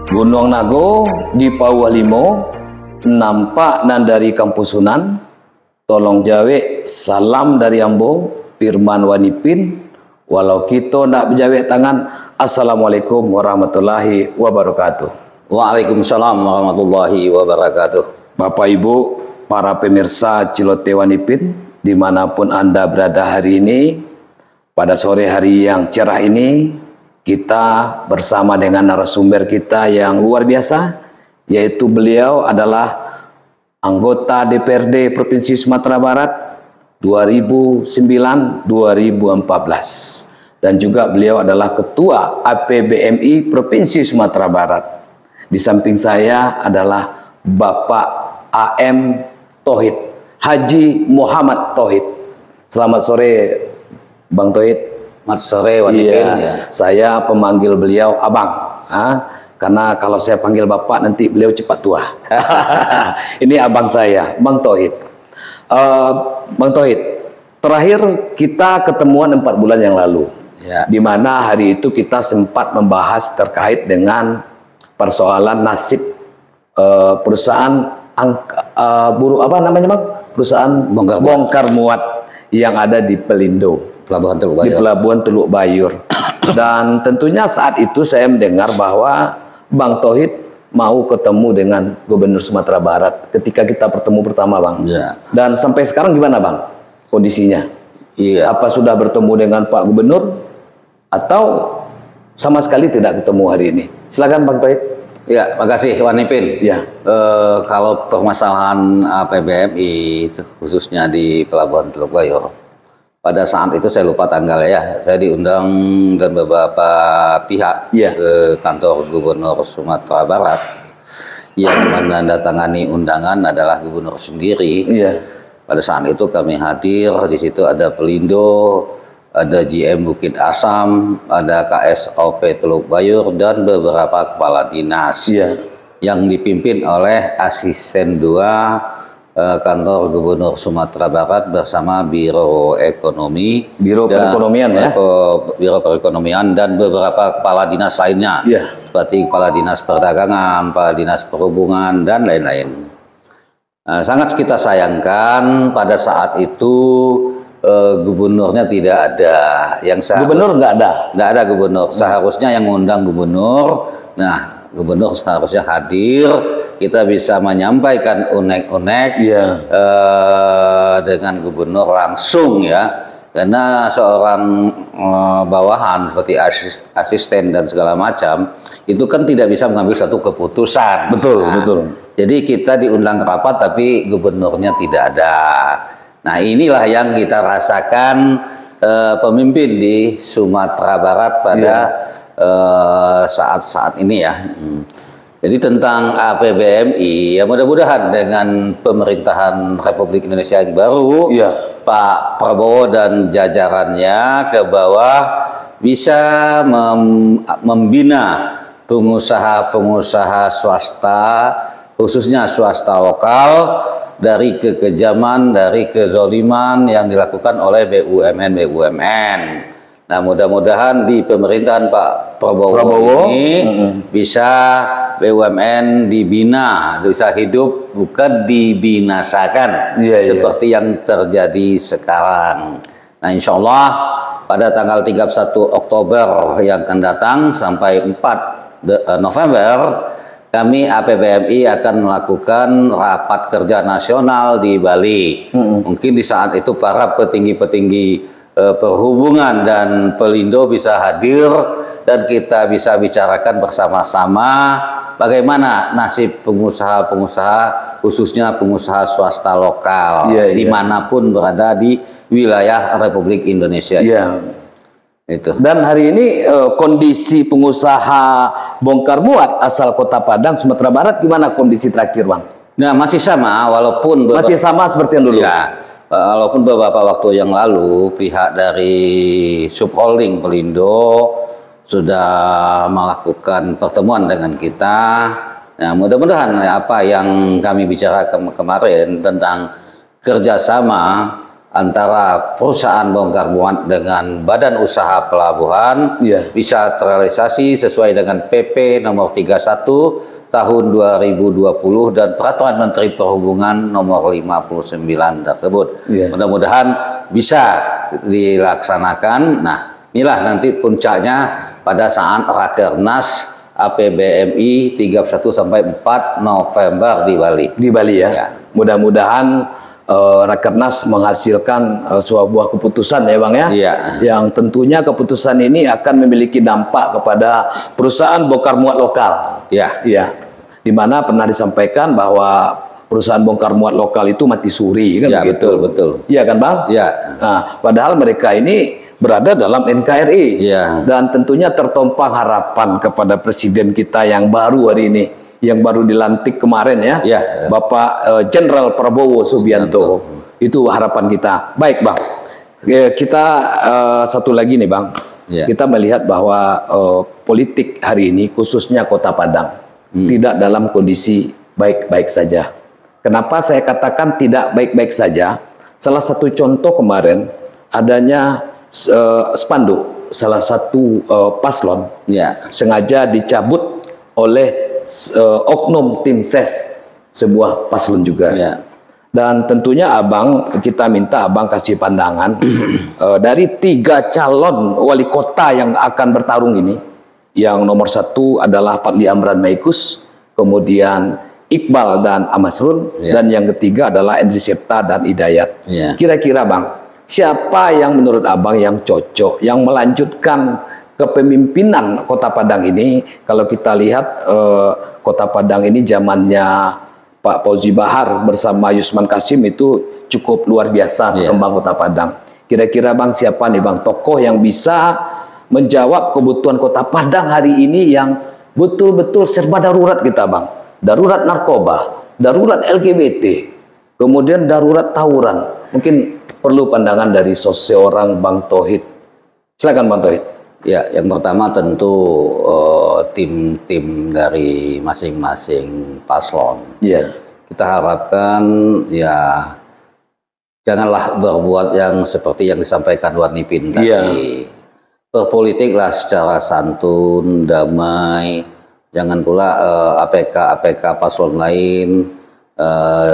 Gunung Nago di Pauh Limo, nampak nan dari Kampus Sunan, tolong jawe salam dari Ambo, Firman Wanipin, walau kita nak berjawe tangan, Assalamualaikum warahmatullahi wabarakatuh. Waalaikumsalam warahmatullahi wabarakatuh. Bapak Ibu, para pemirsa Cilote Wanipin, dimanapun Anda berada hari ini, pada sore hari yang cerah ini, kita bersama dengan narasumber kita yang luar biasa, yaitu beliau adalah anggota DPRD Provinsi Sumatera Barat 2009-2014 dan juga beliau adalah Ketua APBMI Provinsi Sumatera Barat. Di samping saya adalah Bapak AM Tauhid, Haji Muhammad Tauhid. Selamat sore Bang Tauhid. Selamat sore Wanipin. Iya, saya pemanggil beliau Abang. Karena kalau saya panggil Bapak nanti beliau cepat tua. Ini abang saya, Bang Tauhid. Bang Tauhid, terakhir kita ketemuan 4 bulan yang lalu. Ya. Di mana hari itu kita sempat membahas terkait dengan persoalan nasib perusahaan buruh apa namanya Bang? Perusahaan bongkar muat yang ada di Pelindo. Pelabuhan Teluk Bayur. Di Pelabuhan Teluk Bayur. Dan tentunya saat itu saya mendengar bahwa Bang Tauhid mau ketemu dengan Gubernur Sumatera Barat ketika kita bertemu pertama, Bang. Ya. Dan sampai sekarang gimana, Bang, kondisinya? Iya. Apa sudah bertemu dengan Pak Gubernur atau sama sekali tidak ketemu hari ini? Silakan, Bang Tauhid. Ya, makasih Wanipin. Ya. Kalau permasalahan APBMI itu khususnya di Pelabuhan Teluk Bayur, pada saat itu saya lupa tanggal ya, saya diundang dan beberapa pihak ke kantor Gubernur Sumatera Barat. Yang menandatangani undangan adalah Gubernur sendiri. Pada saat itu kami hadir, di situ ada Pelindo, ada GM Bukit Asam, ada KSOP Teluk Bayur, dan beberapa kepala dinas yang dipimpin oleh Asisten 2 Kantor Gubernur Sumatera Barat bersama Biro Ekonomi, Biro Perekonomian Biro Perekonomian dan beberapa kepala dinas lainnya, seperti Kepala Dinas Perdagangan, Kepala Dinas Perhubungan dan lain-lain. Sangat kita sayangkan pada saat itu gubernurnya tidak ada. Gubernur nggak ada gubernur. Seharusnya yang mengundang gubernur. Nah, gubernur seharusnya hadir, kita bisa menyampaikan unek-unek dengan gubernur langsung ya, karena seorang bawahan seperti asisten dan segala macam itu kan tidak bisa mengambil satu keputusan. Betul. Jadi kita diundang rapat tapi gubernurnya tidak ada. Nah, inilah yang kita rasakan pemimpin di Sumatera Barat pada saat-saat ini ya. Jadi tentang APBMI ya, mudah-mudahan dengan pemerintahan Republik Indonesia yang baru, Pak Prabowo dan jajarannya ke bawah bisa membina pengusaha-pengusaha swasta, khususnya swasta lokal, dari kekejaman, dari kezoliman yang dilakukan oleh BUMN. Nah, mudah-mudahan di pemerintahan Pak Prabowo ini bisa BUMN dibina, bisa hidup, bukan dibinasakan seperti yang terjadi sekarang. Nah, insya Allah pada tanggal 31 Oktober yang akan datang sampai 4 November, kami APBMI akan melakukan rapat kerja nasional di Bali. Mungkin di saat itu para petinggi-petinggi perhubungan dan Pelindo bisa hadir dan kita bisa bicarakan bersama-sama bagaimana nasib pengusaha-pengusaha, khususnya pengusaha swasta lokal dimanapun berada di wilayah Republik Indonesia. Itu. Dan hari ini kondisi pengusaha bongkar muat asal Kota Padang, Sumatera Barat gimana kondisi terakhir, Bang? Nah, masih sama walaupun masih sama seperti yang dulu. Ya. Walaupun beberapa waktu yang lalu pihak dari subholding Pelindo sudah melakukan pertemuan dengan kita. Nah, mudah-mudahan apa yang kami bicarakan kemarin tentang kerjasama antara perusahaan bongkar muat dengan badan usaha pelabuhan bisa terrealisasi sesuai dengan PP nomor 31 tahun 2020 dan Peraturan Menteri Perhubungan nomor 59 tersebut. Mudah-mudahan bisa dilaksanakan. Nah, inilah nanti puncaknya pada saat Rakernas APBMI 31 sampai 4 November di Bali. Di Bali ya. Mudah-mudahan Rakernas menghasilkan sebuah keputusan ya Bang ya, yang tentunya keputusan ini akan memiliki dampak kepada perusahaan bongkar muat lokal. Di mana pernah disampaikan bahwa perusahaan bongkar muat lokal itu mati suri kan begitu. Betul. Iya kan Bang? Nah, padahal mereka ini berada dalam NKRI dan tentunya tertumpang harapan kepada presiden kita yang baru hari ini, yang baru dilantik kemarin ya, Bapak Jenderal Prabowo Subianto. Itu harapan kita. Baik Bang, kita satu lagi nih Bang, kita melihat bahwa politik hari ini khususnya Kota Padang tidak dalam kondisi baik-baik saja. Kenapa saya katakan tidak baik-baik saja? Salah satu contoh kemarin adanya spanduk salah satu paslon sengaja dicabut oleh oknum tim ses sebuah paslon juga. Dan tentunya Abang, kita minta Abang kasih pandangan dari 3 calon wali kota yang akan bertarung ini. Yang nomor 1 adalah Fadli Amran Maikus, kemudian Iqbal dan Amasrun, dan yang ketiga adalah Endri Septa dan Hidayat. Kira-kira Bang, siapa yang menurut Abang yang cocok, yang melanjutkan kepemimpinan Kota Padang ini? Kalau kita lihat Kota Padang ini zamannya Pak Fauzi Bahar bersama Yusman Kasim itu cukup luar biasa berkembang Kota Padang. Kira-kira Bang, siapa nih Bang tokoh yang bisa menjawab kebutuhan Kota Padang hari ini yang betul-betul serba darurat kita Bang? Darurat narkoba, darurat LGBT, kemudian darurat tawuran. Mungkin perlu pandangan dari seorang Bang Tauhid. Silakan Bang Tauhid. Ya, yang pertama tentu tim-tim dari masing-masing paslon. Kita harapkan ya janganlah berbuat yang seperti yang disampaikan Warnipin tadi. Berpolitiklah secara santun, damai. Jangan pula APK paslon lain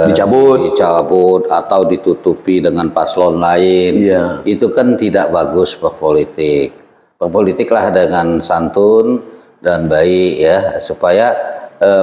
dicabut atau ditutupi dengan paslon lain. Itu kan tidak bagus berpolitik. Berpolitiklah dengan santun dan baik ya, supaya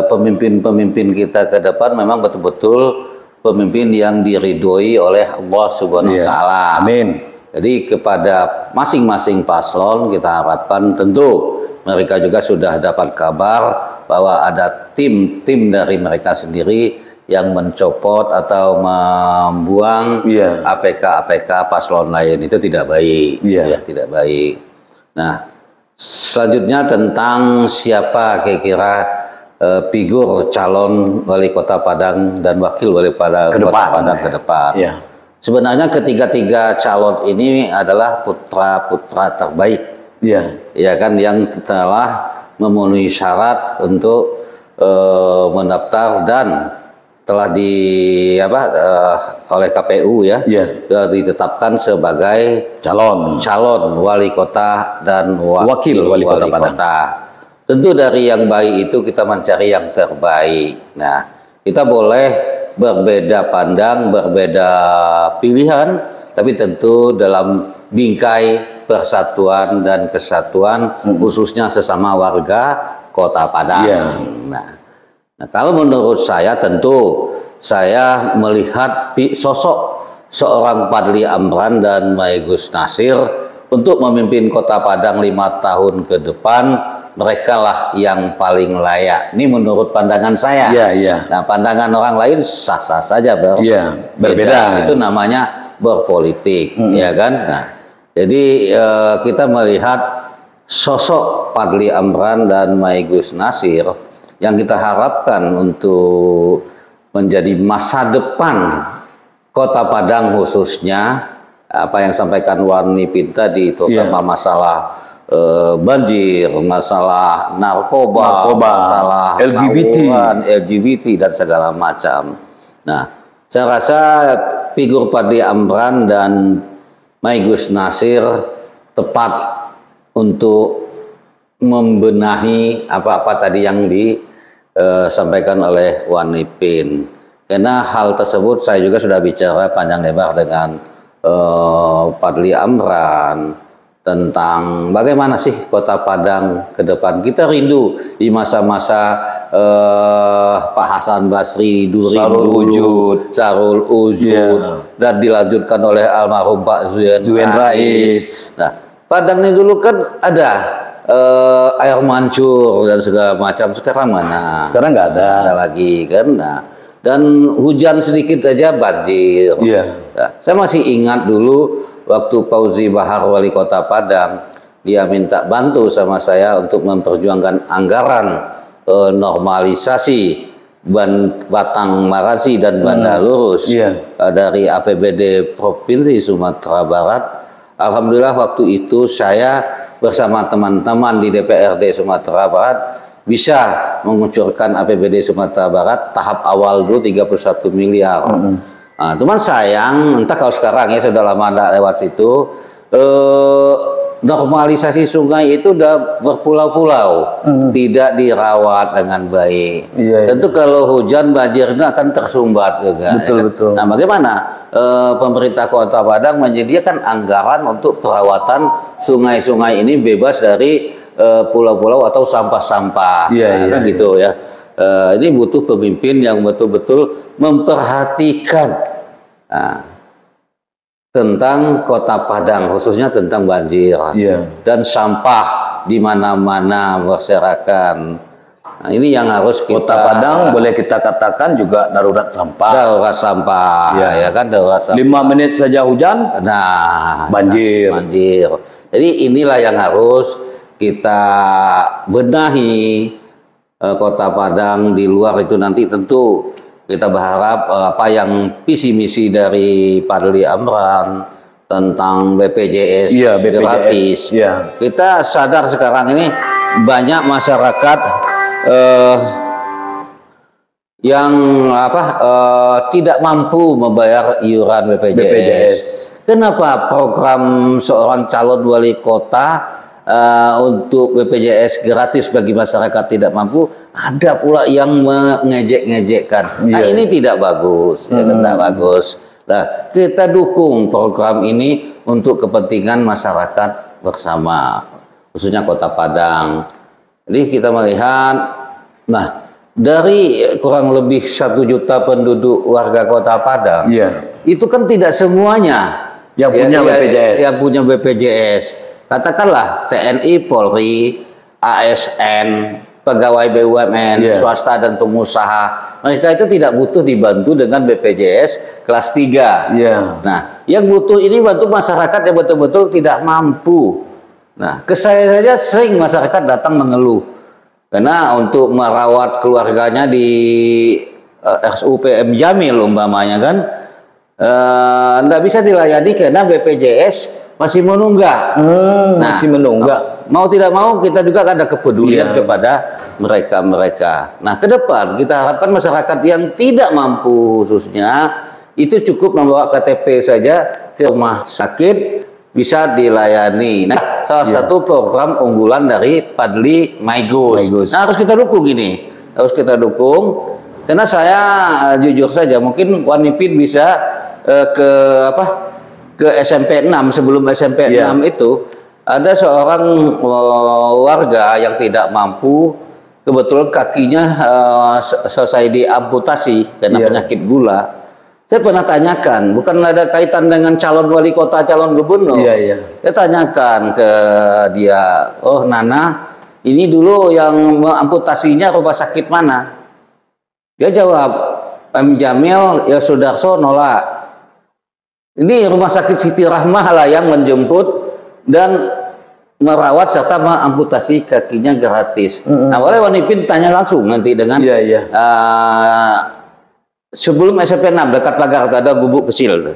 pemimpin-pemimpin kita ke depan memang betul-betul pemimpin yang diridhoi oleh Allah Subhanahu wa taala. Amin. Jadi kepada masing-masing paslon kita harapkan tentu mereka juga sudah dapat kabar bahwa ada tim-tim dari mereka sendiri yang mencopot atau membuang APK paslon lain. Itu tidak baik. Tidak baik. Nah, selanjutnya tentang siapa kira-kira figur calon wali kota Padang dan wakil wali kota Padang ke depan. Sebenarnya ketiga-tiga calon ini adalah putra-putra terbaik. Ya kan, yang telah memenuhi syarat untuk mendaftar dan telah oleh KPU sudah ditetapkan sebagai calon wali kota dan wakil wali kota. Tentu dari yang baik itu kita mencari yang terbaik. Nah, kita boleh berbeda pandang, berbeda pilihan, tapi tentu dalam bingkai persatuan dan kesatuan khususnya sesama warga Kota Padang. Nah, kalau menurut saya tentu saya melihat sosok seorang Fadli Amran dan Maigus Nasir untuk memimpin Kota Padang 5 tahun ke depan. Mereka lah yang paling layak. Ini menurut pandangan saya. Nah, pandangan orang lain sah-sah saja berbeda. Itu namanya berpolitik, ya kan? Nah, jadi kita melihat sosok Fadli Amran dan Maigus Nasir yang kita harapkan untuk menjadi masa depan Kota Padang, khususnya apa yang sampaikan Warnipin tadi, terutama masalah banjir, masalah narkoba, masalah LGBT dan segala macam. Nah, saya rasa figur Fadly Amran dan Maigus Nasir tepat untuk membenahi apa-apa tadi yang disampaikan oleh Wan Ipin. Karena hal tersebut saya juga sudah bicara panjang lebar dengan Fadly Amran tentang bagaimana sih Kota Padang ke depan. Kita rindu di masa-masa Pak Hasan Basri, Sarul Ujud, dan dilanjutkan oleh almarhum Pak Zuyen Rais. Nah, Padang ini dulu kan ada air mancur dan segala macam. Sekarang mana? Sekarang nggak ada. Nggak ada lagi kan. Nah, dan hujan sedikit aja banjir. Nah, saya masih ingat dulu waktu Fauzi Bahar wali kota Padang, dia minta bantu sama saya untuk memperjuangkan anggaran normalisasi Batang Marasi dan Banda Lurus dari APBD Provinsi Sumatera Barat. Alhamdulillah waktu itu saya bersama teman-teman di DPRD Sumatera Barat bisa mengucurkan APBD Sumatera Barat tahap awal dulu 31 miliar. Nah, cuman sayang, entah kalau sekarang ya sudah lama tidak lewat situ, normalisasi sungai itu udah berpulau-pulau, tidak dirawat dengan baik. Tentu kalau hujan banjirnya akan tersumbat juga. Betul. Nah, bagaimana pemerintah Kota Padang menyediakan anggaran untuk perawatan sungai-sungai ini bebas dari pulau-pulau atau sampah-sampah, kan gitu ya. Ini butuh pemimpin yang betul-betul memperhatikan tentang Kota Padang, khususnya tentang banjir dan sampah di mana-mana berserakan. Nah, ini yang harus kita. Kota Padang boleh kita katakan juga darurat sampah. Darurat sampah, ya kan, darurat sampah. 5 menit saja hujan, banjir. Jadi inilah yang harus kita benahi. Kota Padang di luar itu nanti tentu kita berharap apa yang visi misi dari Fadly Amran tentang BPJS, gratis. Kita sadar sekarang ini banyak masyarakat yang tidak mampu membayar iuran BPJS. Kenapa program seorang calon wali kota untuk BPJS gratis bagi masyarakat tidak mampu, ada pula yang mengejek-ngejekkan. Nah, ini tidak bagus, tidak bagus. Nah, kita dukung program ini untuk kepentingan masyarakat bersama, khususnya Kota Padang. Jadi kita melihat, nah, dari kurang lebih 1 juta penduduk warga Kota Padang, itu kan tidak semuanya yang punya BPJS. Katakanlah TNI, Polri, ASN, pegawai BUMN, swasta dan pengusaha. Mereka itu tidak butuh dibantu dengan BPJS kelas 3. Nah, yang butuh ini bantu masyarakat yang betul-betul tidak mampu. Nah, ke saya saja sering masyarakat datang mengeluh. Karena untuk merawat keluarganya di RSUPM Jamil umpamanya kan, tidak bisa dilayani karena BPJS masih menunggak. Masih menunggak. Mau tidak mau kita juga ada kepedulian kepada mereka. Nah, ke depan kita harapkan masyarakat yang tidak mampu khususnya itu cukup membawa KTP saja ke rumah sakit bisa dilayani. Nah, salah satu program unggulan dari Fadly Maigus. Nah, harus kita dukung ini. Harus kita dukung. Karena saya jujur saja mungkin Wan Ipin bisa ke SMP 6, sebelum SMP 6 itu ada seorang warga yang tidak mampu, kebetulan kakinya selesai diamputasi karena penyakit gula. Saya pernah tanyakan, bukan ada kaitan dengan calon wali kota, calon gubernur. Saya tanyakan ke dia, oh Nana, ini dulu yang mengamputasinya rumah sakit mana? Dia jawab, M. Jamil, ya Sudarso nolak. Ini rumah sakit Siti Rahmah lah yang menjemput dan merawat serta mengamputasi kakinya gratis. Nah, oleh Wan Ipin tanya langsung nanti dengan sebelum SMP 6 dekat pagar ada gubuk kecil.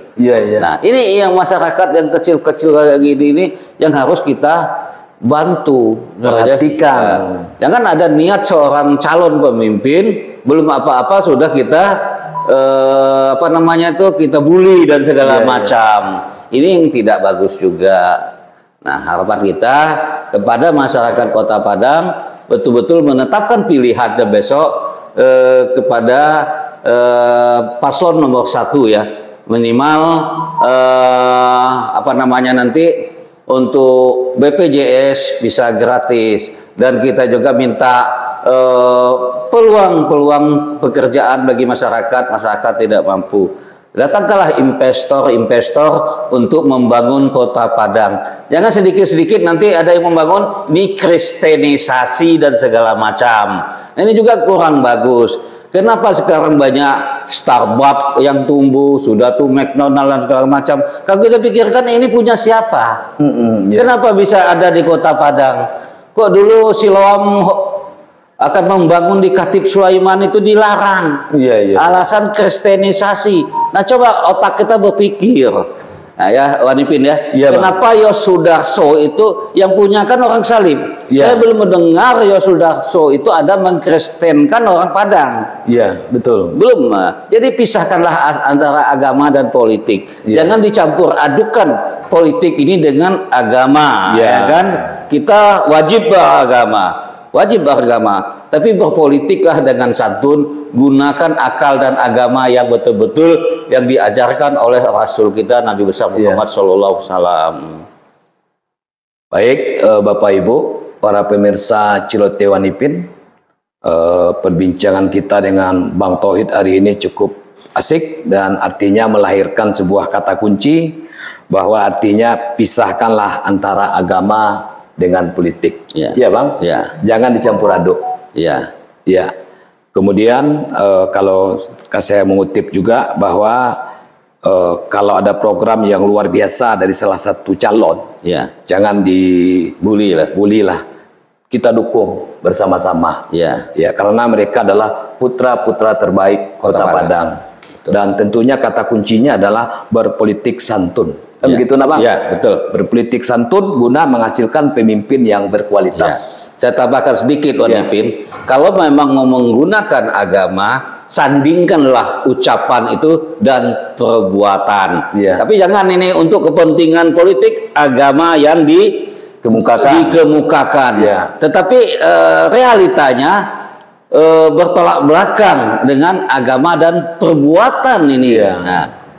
Nah, ini yang masyarakat yang kecil-kecil kayak gini ini yang harus kita bantu, perhatikan. Jangan ada niat seorang calon pemimpin belum apa-apa sudah kita apa namanya itu kita bully dan segala macam. Ini yang tidak bagus juga. Nah, harapan kita kepada masyarakat Kota Padang betul-betul menetapkan pilihannya besok kepada paslon nomor 1 ya, minimal apa namanya nanti untuk BPJS bisa gratis, dan kita juga minta peluang pekerjaan bagi masyarakat tidak mampu. Datangkanlah investor untuk membangun Kota Padang. Jangan sedikit-sedikit nanti ada yang membangun ini kristenisasi dan segala macam. Nah, ini juga kurang bagus. Kenapa sekarang banyak Starbucks yang tumbuh, sudah tuh McDonald dan segala macam. Kalau kita pikirkan ini punya siapa? Kenapa bisa ada di Kota Padang? Kok dulu Siloam akan membangun di Khatib Sulaiman itu dilarang. Alasan kristenisasi. Nah, coba otak kita berpikir. Nah ya, Wanipin ya. Kenapa Yosudarso itu yang punya kan orang Salim? Saya belum mendengar Yosudarso itu ada mengkristenkan orang Padang. Betul. Belum. Jadi pisahkanlah antara agama dan politik. Jangan dicampur adukan politik ini dengan agama. Ya kan? Kita wajib beragama, tapi berpolitiklah dengan santun, gunakan akal dan agama yang betul-betul yang diajarkan oleh Rasul kita Nabi besar Muhammad SAW. Baik, Bapak Ibu, para pemirsa Ciloteh Wanipin, perbincangan kita dengan Bang Tauhid hari ini cukup asik dan artinya melahirkan sebuah kata kunci bahwa artinya pisahkanlah antara agama dengan politik. Iya Bang? Jangan dicampur aduk. Kemudian kalau saya mengutip juga bahwa kalau ada program yang luar biasa dari salah satu calon, jangan dibully lah. Kita dukung bersama-sama. Karena mereka adalah putra-putra terbaik Kota Padang. Dan tentunya kata kuncinya adalah berpolitik santun. Kan begitu nak Bang? Betul. Berpolitik santun guna menghasilkan pemimpin yang berkualitas. Saya tambahkan sedikit Wanipin, kalau memang mau menggunakan agama, sandingkanlah ucapan itu dan perbuatan. Tapi jangan ini untuk kepentingan politik agama yang dikemukakan. Tetapi realitanya bertolak belakang dengan agama dan perbuatan ini.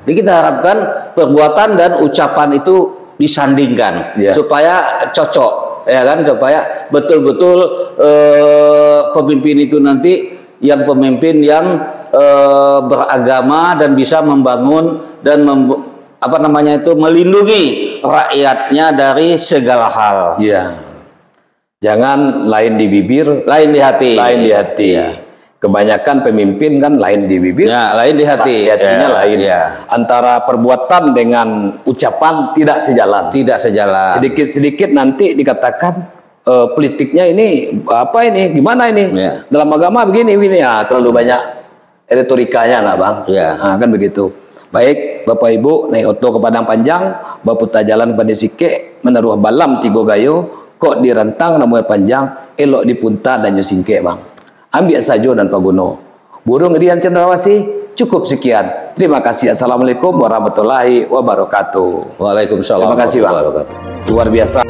Jadi kita harapkan perbuatan dan ucapan itu disandingkan supaya cocok, ya kan? Supaya betul-betul pemimpin itu nanti yang pemimpin yang beragama dan bisa membangun dan melindungi rakyatnya dari segala hal. Jangan lain di bibir, lain di hati. Kebanyakan pemimpin kan lain di bibir, lain di hati. Hatinya lain. Antara perbuatan dengan ucapan tidak sejalan. Sedikit-sedikit nanti dikatakan politiknya ini apa ini, gimana ini? Dalam agama begini ya, terlalu banyak retorikanya lah Bang. Kan begitu. Baik Bapak Ibu, naik oto ke Padang Panjang, baputa jalan pada sike, menaruh balam tigo gayo, kok direntang namanya panjang, elok dipunta dan nyusingke Bang. Ambil saja dan paguno. Burung Rian Cendrawasih, cukup sekian. Terima kasih. Assalamualaikum warahmatullahi wabarakatuh. Waalaikumsalam. Terima kasih Bang. Luar biasa.